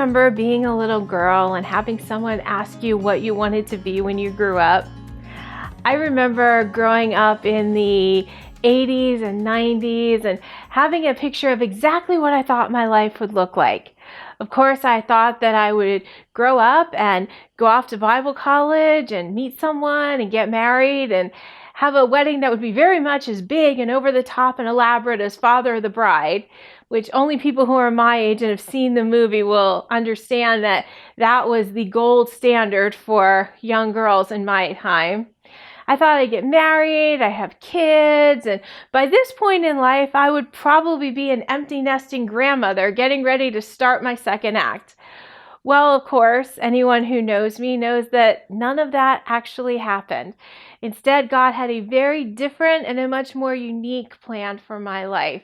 remember being a little girl and having someone ask you what you wanted to be when you grew up? I remember growing up in the 80s and 90s and having a picture of exactly what I thought my life would look like. Of course, I thought that I would grow up and go off to Bible college and meet someone and get married and have a wedding that would be very much as big and over the top and elaborate as Father of the Bride, which only people who are my age and have seen the movie will understand that that was the gold standard for young girls in my time. I thought I'd get married, I'd have kids, and by this point in life, I would probably be an empty nesting grandmother getting ready to start my second act. Well, of course, anyone who knows me knows that none of that actually happened. Instead, God had a very different and a much more unique plan for my life.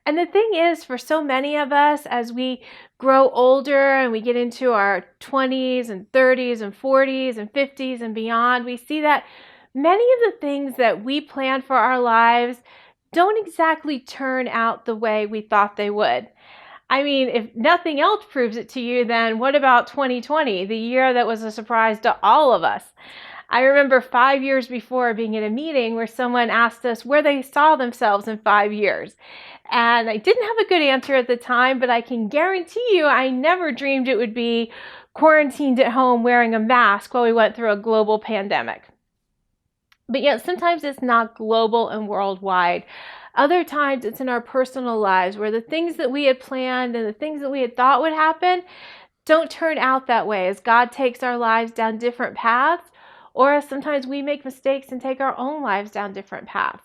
And the thing is, for so many of us, as we grow older and we get into our 20s and 30s and 40s and 50s and beyond, we see that many of the things that we plan for our lives don't exactly turn out the way we thought they would. I mean, if nothing else proves it to you, then what about 2020, the year that was a surprise to all of us? I remember 5 years before being at a meeting where someone asked us where they saw themselves in 5 years. And I didn't have a good answer at the time, but I can guarantee you I never dreamed it would be quarantined at home wearing a mask while we went through a global pandemic. But yet sometimes it's not global and worldwide. Other times it's in our personal lives where the things that we had planned and the things that we had thought would happen don't turn out that way as God takes our lives down different paths, or as sometimes we make mistakes and take our own lives down different paths.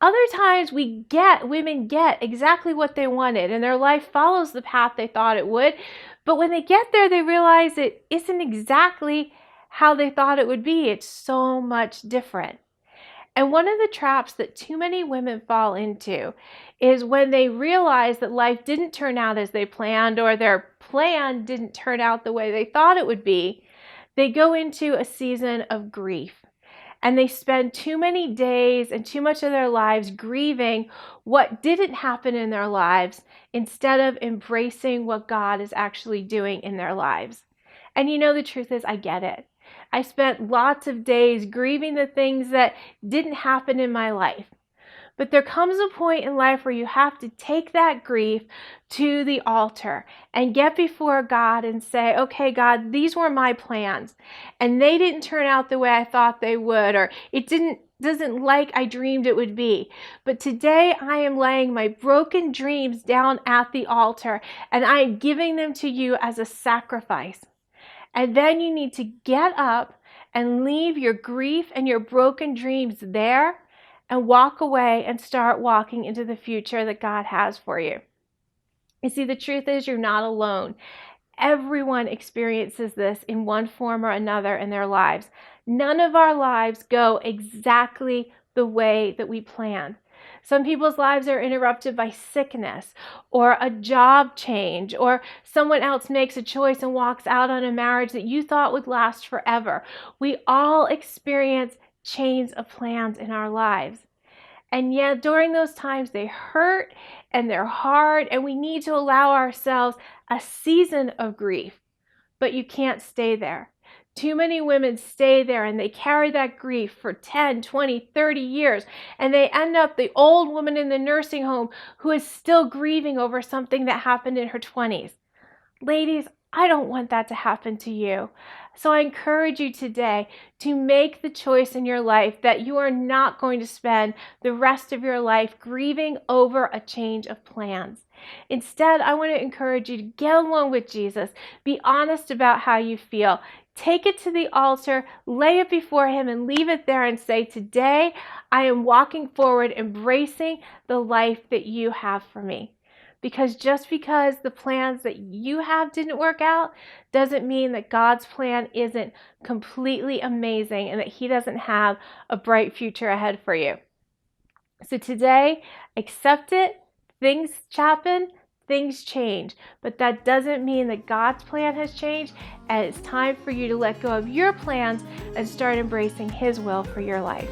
Other times women get exactly what they wanted and their life follows the path they thought it would, but when they get there they realize it isn't exactly how they thought it would be. It's so much different. And one of the traps that too many women fall into is when they realize that life didn't turn out as they planned or their plan didn't turn out the way they thought it would be, they go into a season of grief. And they spend too many days and too much of their lives grieving what didn't happen in their lives instead of embracing what God is actually doing in their lives. And you know, the truth is, I get it. I spent lots of days grieving the things that didn't happen in my life. But there comes a point in life where you have to take that grief to the altar and get before God and say, okay, God, these were my plans and they didn't turn out the way I thought they would, or it doesn't like I dreamed it would be. But today I am laying my broken dreams down at the altar and I am giving them to you as a sacrifice. And then you need to get up and leave your grief and your broken dreams there and walk away and start walking into the future that God has for you. You see, the truth is you're not alone. Everyone experiences this in one form or another in their lives. None of our lives go exactly the way that we planned. Some people's lives are interrupted by sickness or a job change, or someone else makes a choice and walks out on a marriage that you thought would last forever. We all experience chains of plans in our lives. And yet during those times they hurt and they're hard, and we need to allow ourselves a season of grief. But you can't stay there. Too many women stay there and they carry that grief for 10, 20, 30 years, and they end up the old woman in the nursing home who is still grieving over something that happened in her 20s. Ladies, I don't want that to happen to you. So I encourage you today to make the choice in your life that you are not going to spend the rest of your life grieving over a change of plans. Instead, I want to encourage you to get along with Jesus. Be honest about how you feel. Take it to the altar, lay it before him, and leave it there and say, today I am walking forward, embracing the life that you have for me. Because just because the plans that you have didn't work out doesn't mean that God's plan isn't completely amazing and that he doesn't have a bright future ahead for you. So today, accept it. Things happen, things change, but that doesn't mean that God's plan has changed, and it's time for you to let go of your plans and start embracing his will for your life.